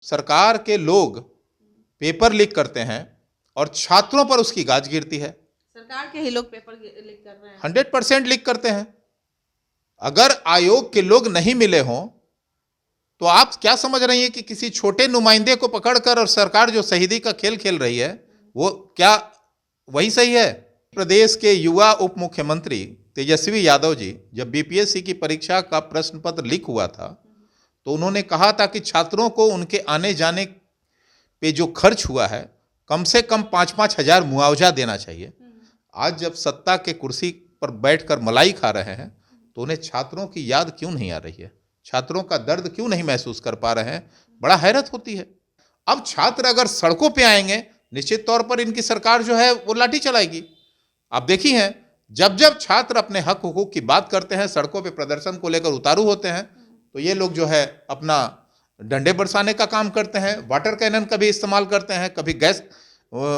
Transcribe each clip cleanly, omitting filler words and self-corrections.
सरकार के लोग पेपर लीक करते हैं और छात्रों पर उसकी गाज गिरती है। सरकार के ही लोग पेपर लीक कर रहे हैं। 100% लीक करते हैं। अगर आयोग के लोग नहीं मिले हों तो आप क्या समझ रही हैं कि किसी छोटे नुमाइंदे को पकड़कर और सरकार जो शहीदी का खेल खेल रही है वो क्या वही सही है? प्रदेश के युवा उप मुख्यमंत्री तेजस्वी यादव जी जब बीपीएससी की परीक्षा का प्रश्न पत्र लीक हुआ था तो उन्होंने कहा था कि छात्रों को उनके आने जाने पे जो खर्च हुआ है कम से कम 5-5 हजार मुआवजा देना चाहिए। आज जब सत्ता के कुर्सी पर बैठकर मलाई खा रहे हैं तो उन्हें छात्रों की याद क्यों नहीं आ रही है? छात्रों का दर्द क्यों नहीं महसूस कर पा रहे हैं? बड़ा हैरत होती है। अब छात्र अगर सड़कों पे आएंगे निश्चित तौर पर इनकी सरकार जो है वो लाठी चलाएगी। आप देखी हैं जब जब छात्र अपने हक हुकूक की बात करते हैं, सड़कों पे प्रदर्शन को लेकर उतारू होते हैं तो ये लोग जो है अपना डंडे बरसाने का काम करते हैं, वाटर कैनन का भी इस्तेमाल करते हैं, कभी गैस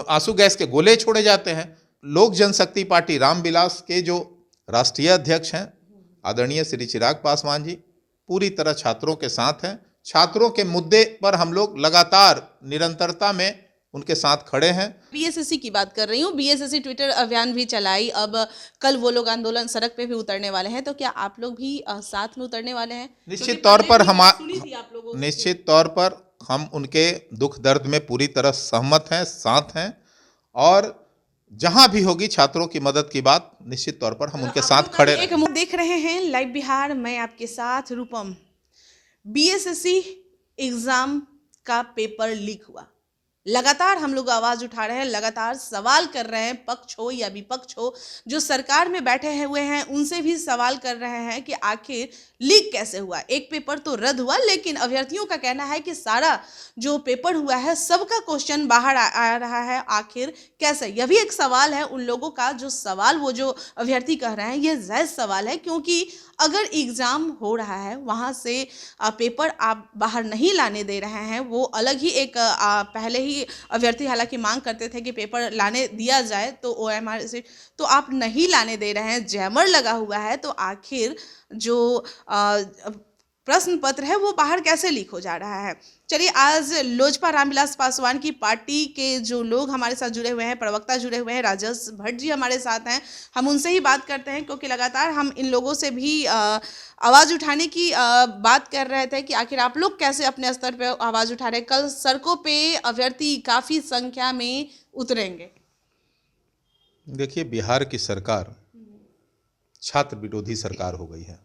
आंसू गैस के गोले छोड़े जाते हैं। लोक जनशक्ति पार्टी रामविलास के जो राष्ट्रीय अध्यक्ष हैं आदरणीय श्री चिराग पासवान जी पूरी तरह छात्रों के साथ हैं। छात्रों के मुद्दे पर हम लोग लगातार निरंतरता में उनके साथ खड़े हैं। बीएसएससी की बात कर रही हूँ। बीएसएससी ट्विटर अभियान भी चलाई, अब कल वो लोग आंदोलन सड़क पे भी उतरने वाले हैं, तो क्या आप लोग भी साथ में उतरने वाले हैं? निश्चित तौर पर निश्चित तौर पर हम उनके दुख दर्द में पूरी तरह सहमत हैं, साथ हैं और जहां भी होगी छात्रों की मदद की बात निश्चित तौर पर हम उनके साथ खड़े एक देख रहे हैं लाइव बिहार, मैं आपके साथ रूपम। बीएसएससी एग्जाम का पेपर लीक हुआ, लगातार हम लोग आवाज उठा रहे हैं, लगातार सवाल कर रहे हैं, पक्ष हो या विपक्ष हो, जो सरकार में बैठे हुए हैं उनसे भी सवाल कर रहे हैं कि आखिर लीक कैसे हुआ। एक पेपर तो रद्द हुआ, लेकिन अभ्यर्थियों का कहना है कि सारा जो पेपर हुआ है सबका क्वेश्चन बाहर आ रहा है, आखिर कैसे? यह भी एक सवाल है उन लोगों का, जो सवाल वो जो अभ्यर्थी कह रहे हैं ये जायज़ सवाल है, क्योंकि अगर एग्ज़ाम हो रहा है वहाँ से पेपर आप बाहर नहीं लाने दे रहे हैं, वो अलग ही एक पहले ही अभ्यर्थी हालांकि मांग करते थे कि पेपर लाने दिया जाए, तो ओएमआर से तो आप नहीं लाने दे रहे हैं, जैमर लगा हुआ है, तो आखिर जो प्रश्न पत्र है वो बाहर कैसे लीक हो जा रहा है? चलिए, आज लोजपा रामविलास पासवान की पार्टी के जो लोग हमारे साथ जुड़े हुए हैं, प्रवक्ता जुड़े हुए हैं, राजेश भट्ट जी हमारे साथ हैं, हम उनसे ही बात करते हैं, क्योंकि लगातार हम इन लोगों से भी आवाज़ उठाने की बात कर रहे थे कि आखिर आप लोग कैसे अपने स्तर पे आवाज़ उठा रहे हैं। कल सड़कों पे अभ्यर्थी काफ़ी संख्या में उतरेंगे। देखिए, बिहार की सरकार छात्र विरोधी सरकार हो गई है।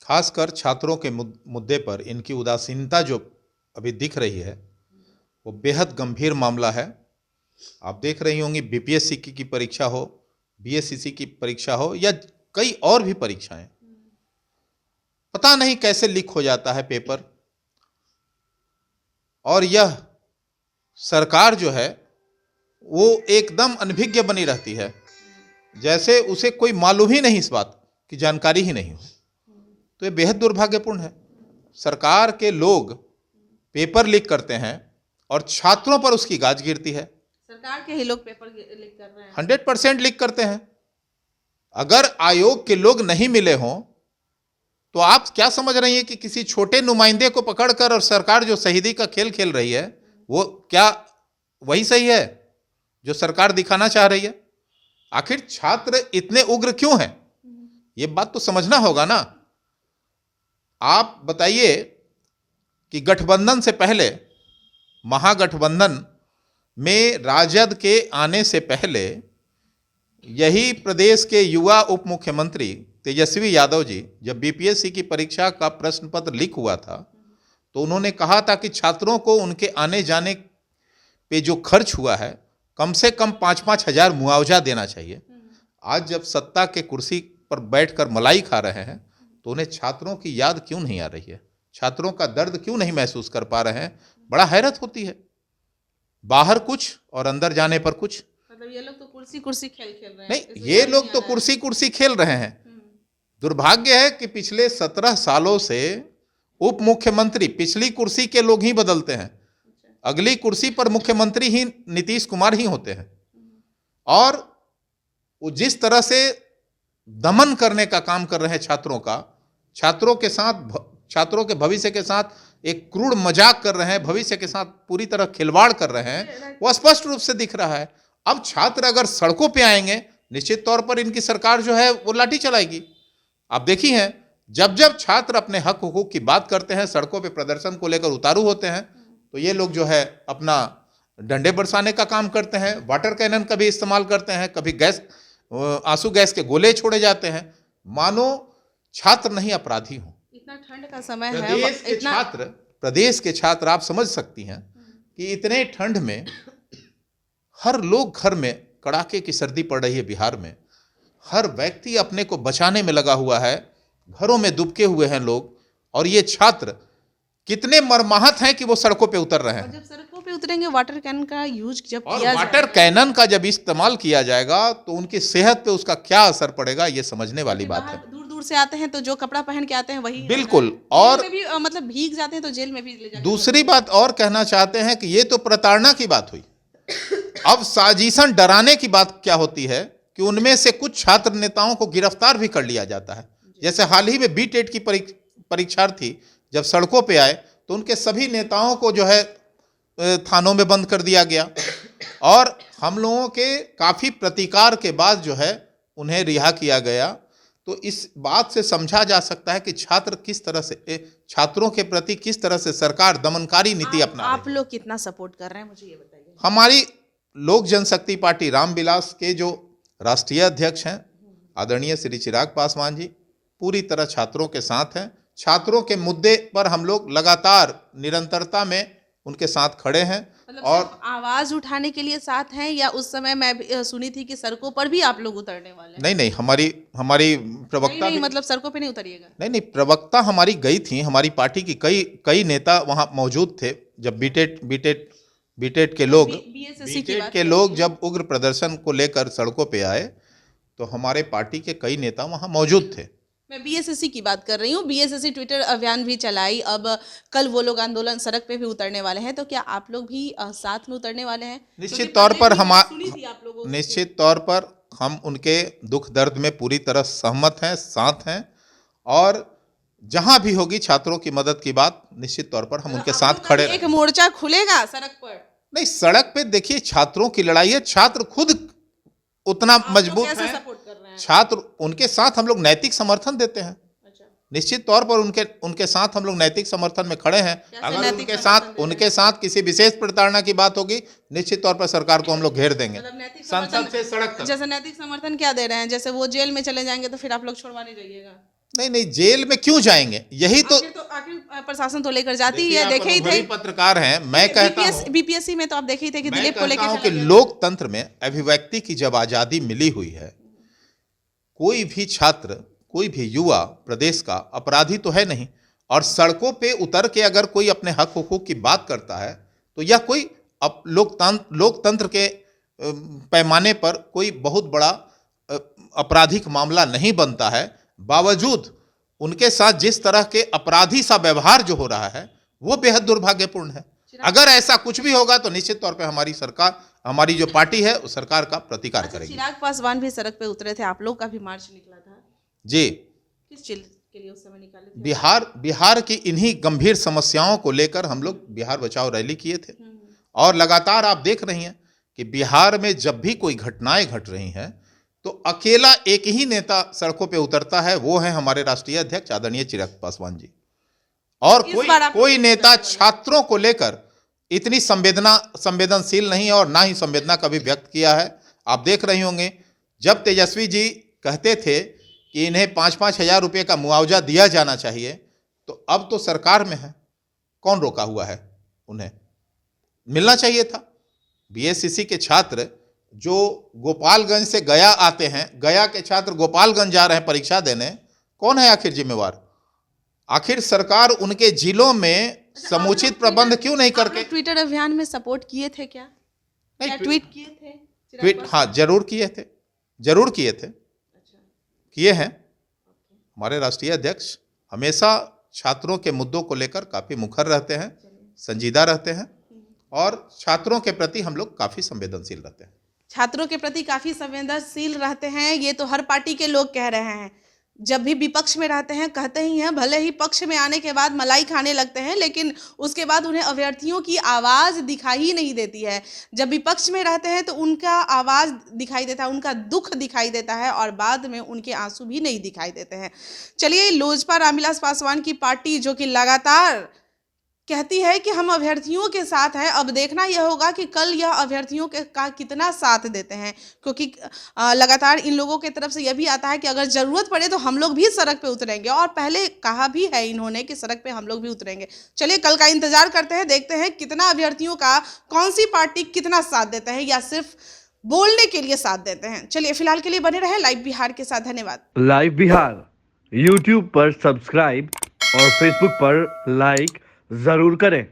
खासकर छात्रों के मुद्दे पर इनकी उदासीनता जो अभी दिख रही है वो बेहद गंभीर मामला है। आप देख रही होंगी बीपीएससी की परीक्षा हो, बीएससीसी की परीक्षा हो या कई और भी परीक्षाएं, पता नहीं कैसे लीक हो जाता है पेपर, और यह सरकार जो है वो एकदम अनभिज्ञ बनी रहती है, जैसे उसे कोई मालूम ही नहीं, इस बात की जानकारी ही नहीं हो। तो ये बेहद दुर्भाग्यपूर्ण है। सरकार के लोग पेपर लीक करते हैं और छात्रों पर उसकी गाज गिरती है। सरकार के ही लोग पेपर लीक कर रहे हैं। 100% लीक करते हैं। अगर आयोग के लोग नहीं मिले हों तो आप क्या समझ रही हैं कि किसी छोटे नुमाइंदे को पकड़कर और सरकार जो शहीदी का खेल खेल रही है वो क्या वही सही है जो सरकार दिखाना चाह रही है? आखिर छात्र इतने उग्र क्यों हैं, ये बात तो समझना होगा ना। आप बताइए कि गठबंधन से पहले, महागठबंधन में राजद के आने से पहले यही प्रदेश के युवा उप मुख्यमंत्री तेजस्वी यादव जी जब बीपीएससी की परीक्षा का प्रश्न पत्र लीक हुआ था तो उन्होंने कहा था कि छात्रों को उनके आने जाने पे जो खर्च हुआ है कम से कम 5-5 हजार मुआवजा देना चाहिए। आज जब सत्ता के कुर्सी पर बैठकर मलाई खा रहे हैं तो उन्हें छात्रों की याद क्यों नहीं आ रही है? छात्रों का दर्द क्यों नहीं महसूस कर पा रहे हैं? बड़ा हैरत होती है। बाहर कुछ और अंदर जाने पर कुछ। मतलब ये लोग तो कुर्सी खेल रहे हैं। नहीं, ये लोग तो कुर्सी खेल रहे हैं। दुर्भाग्य है कि पिछले 17 सालों से उप मुख्यमंत्री पिछली कुर्सी के लोग ही बदलते हैं, अगली कुर्सी पर मुख्यमंत्री ही नीतीश कुमार ही होते हैं, और वो जिस तरह से दमन करने का काम कर रहे हैं छात्रों का, छात्रों के साथ, छात्रों के भविष्य के साथ एक क्रूर मजाक कर रहे हैं, भविष्य के साथ पूरी तरह खिलवाड़ कर रहे हैं, वो स्पष्ट रूप से दिख रहा है। अब छात्र अगर सड़कों पे आएंगे, निश्चित तौर पर इनकी सरकार जो है वो लाठी चलाएगी। आप देखिए हैं, जब जब छात्र अपने हक हुकूक की बात करते हैं, सड़कों पे प्रदर्शन को लेकर उतारू होते हैं, तो ये लोग जो है अपना डंडे बरसाने का काम करते हैं, वाटर कैनन का भी इस्तेमाल करते हैं, कभी गैस, आंसू गैस के गोले छोड़े जाते हैं, मानो छात्र नहीं अपराधी हों। इतना ठंड का समय है, प्रदेश के छात्र आप समझ सकती हैं कि इतने ठंड में हर लोग घर में, कड़ाके की सर्दी पड़ रही है बिहार में, हर व्यक्ति अपने को बचाने में लगा हुआ है, घरों में दुबके हुए हैं लोग, और ये छात्र कितने मर्माहत हैं कि वो सड़कों पे उतर रहे हैं। जब सड़कों पे उतरेंगे, वाटर कैनन का यूज जब और किया वाटर कैनन का जब इस्तेमाल किया जाएगा तो उनकी सेहत पे उसका क्या असर पड़ेगा, ये समझने वाली बात है। दूर दूर से आते हैं तो जो कपड़ा पहन के आते हैं वही, बिल्कुल। और जेल में भी मतलब भीग जाते हैं तो जेल में भी ले जाते हैं। दूसरी बात और कहना चाहते हैं कि ये तो प्रताड़ना की बात हुई, अब साजिशन डराने की बात क्या होती है कि उनमें से कुछ छात्र नेताओं को गिरफ्तार भी कर लिया जाता है। जैसे हाल ही में बीटेट की परीक्षार्थी जब सड़कों पे आए तो उनके सभी नेताओं को जो है थानों में बंद कर दिया गया, और हम लोगों के काफ़ी प्रतिकार के बाद जो है उन्हें रिहा किया गया। तो इस बात से समझा जा सकता है कि छात्र किस तरह से, छात्रों के प्रति किस तरह से सरकार दमनकारी नीति अपना रही है। आप लोग कितना सपोर्ट कर रहे हैं, मुझे ये बताइए। हमारी लोक जनशक्ति पार्टी रामविलास के जो राष्ट्रीय अध्यक्ष हैं आदरणीय श्री चिराग पासवान जी पूरी तरह छात्रों के साथ हैं। छात्रों के मुद्दे पर हम लोग लगातार निरंतरता में उनके साथ खड़े हैं। मतलब और आवाज उठाने के लिए साथ हैं, या उस समय मैं सुनी थी कि सड़कों पर भी आप लोग उतरने वाले हैं? नहीं, हमारी प्रवक्ता नहीं, मतलब सड़कों पे नहीं उतरिएगा? नहीं, प्रवक्ता हमारी गई थी, हमारी पार्टी की कई नेता वहां मौजूद थे जब बीटेट के लोग जब उग्र प्रदर्शन को लेकर सड़कों पे आए तो हमारे पार्टी के कई नेता वहां मौजूद थे। मैं बीएसएससी की बात कर रही हूँ। बीएसएससी ट्विटर अभियान भी चलाई, अब कल वो लोग आंदोलन सड़क पे भी उतरने वाले हैं, तो क्या आप लोग भी साथ में उतरने वाले हैं? निश्चित तौर पर हम उनके दुख दर्द में पूरी तरह सहमत हैं, साथ हैं, और जहां भी होगी छात्रों की मदद की बात, निश्चित तौर पर हम उनके साथ खड़े। एक मोर्चा खुलेगा सड़क पर? नहीं, सड़क पे देखिए छात्रों की लड़ाई है, छात्र खुद उतना मजबूत है, छात्र, उनके साथ हम लोग नैतिक समर्थन देते हैं। अच्छा। निश्चित तौर पर उनके साथ हम लोग नैतिक समर्थन में खड़े हैं। अगर उनके साथ किसी विशेष प्रताड़ना की बात होगी, निश्चित तौर पर सरकार को हम लोग घेर देंगे, संसद से सड़क तक। जैसे नैतिक समर्थन क्या दे रहे हैं? जैसे वो जेल में चले जाएंगे तो फिर आप लोग छोड़वा नहीं जाइएगा? नहीं, जेल में क्यों जाएंगे? यही तो आखिर प्रशासन तो लेकर जाती है। देखे ही थे, पत्रकार हैं, मैं कहता हूं बीपीएससी में तो आप देखे ही थे कि दिलीप को लेकर कि लोकतंत्र में अभिव्यक्ति की जब आजादी मिली हुई है, कोई भी छात्र, कोई भी युवा प्रदेश का अपराधी तो है नहीं, और सड़कों पे उतर के अगर कोई अपने हक हुकूक की बात करता है तो यह कोई लोकतंत्र के पैमाने पर कोई बहुत बड़ा आपराधिक मामला नहीं बनता है। बावजूद उनके साथ जिस तरह के अपराधी सा व्यवहार जो हो रहा है वो बेहद दुर्भाग्यपूर्ण है। अगर ऐसा कुछ भी होगा तो निश्चित तौर पे हमारी सरकार, हमारी जो पार्टी है उस सरकार का प्रतिकार करेगी। चिराग पासवान भी सड़क पे उतरे थे, आप लोग का भी मार्च निकला था जी। किस चीज के लिए उस समय निकाले थे? बिहार की इन्हीं गंभीर समस्याओं को लेकर हम लोग बिहार बचाओ रैली किए थे, और लगातार आप देख रही हैं कि बिहार में जब भी कोई घटनाएं घट रही हैं तो अकेला एक ही नेता सड़कों पे उतरता है, वो है हमारे राष्ट्रीय अध्यक्ष आदरणीय चिराग पासवान जी। और कोई नेता छात्रों को लेकर इतनी संवेदनशील नहीं, और ना ही संवेदना कभी व्यक्त किया है। आप देख रहे होंगे जब तेजस्वी जी कहते थे कि इन्हें 5-5 हजार रुपये का मुआवजा दिया जाना चाहिए, तो अब तो सरकार में है, कौन रोका हुआ है? उन्हें मिलना चाहिए था। बीएससीसी के छात्र जो गोपालगंज से गया आते हैं, गया के छात्र गोपालगंज जा रहे हैं परीक्षा देने, कौन है आखिर जिम्मेवार? आखिर सरकार उनके जिलों में समुचित प्रबंध क्यों नहीं करके? ट्विटर अभियान में सपोर्ट किए थे क्या? नहीं, ट्वीट किए थे? ट्वीट हाँ जरूर किए थे, अच्छा। किए हैं। हमारे राष्ट्रीय अध्यक्ष हमेशा छात्रों के मुद्दों को लेकर काफी मुखर रहते हैं, संजीदा रहते हैं, और छात्रों के प्रति हम लोग काफी संवेदनशील रहते हैं। छात्रों के प्रति काफी संवेदनशील रहते हैं, ये तो हर पार्टी के लोग कह रहे हैं। जब भी विपक्ष में रहते हैं कहते ही हैं, भले ही पक्ष में आने के बाद मलाई खाने लगते हैं, लेकिन उसके बाद उन्हें अभ्यर्थियों की आवाज़ दिखाई ही नहीं देती है। जब विपक्ष में रहते हैं तो उनका आवाज़ दिखाई देता है, उनका दुख दिखाई देता है और बाद में उनके आंसू भी नहीं दिखाई देते हैं। चलिए, लोजपा रामविलास पासवान की पार्टी जो कि लगातार कहती है कि हम अभ्यर्थियों के साथ हैं, अब देखना यह होगा कि कल यह अभ्यर्थियों का कितना साथ देते हैं, क्योंकि लगातार इन लोगों की तरफ से यह भी आता है कि अगर ज़रूरत पड़े तो हम लोग भी सड़क पे उतरेंगे, और पहले कहा भी है इन्होंने कि सड़क पे हम लोग भी उतरेंगे। चलिए, कल का इंतजार करते हैं, देखते हैं कितना अभ्यर्थियों का कौन सी पार्टी कितना साथ देते हैं या सिर्फ बोलने के लिए साथ देते हैं। चलिए, फिलहाल के लिए बने रहें लाइव बिहार के साथ। धन्यवाद। लाइव बिहार यूट्यूब पर सब्सक्राइब और फेसबुक पर लाइक जरूर करें।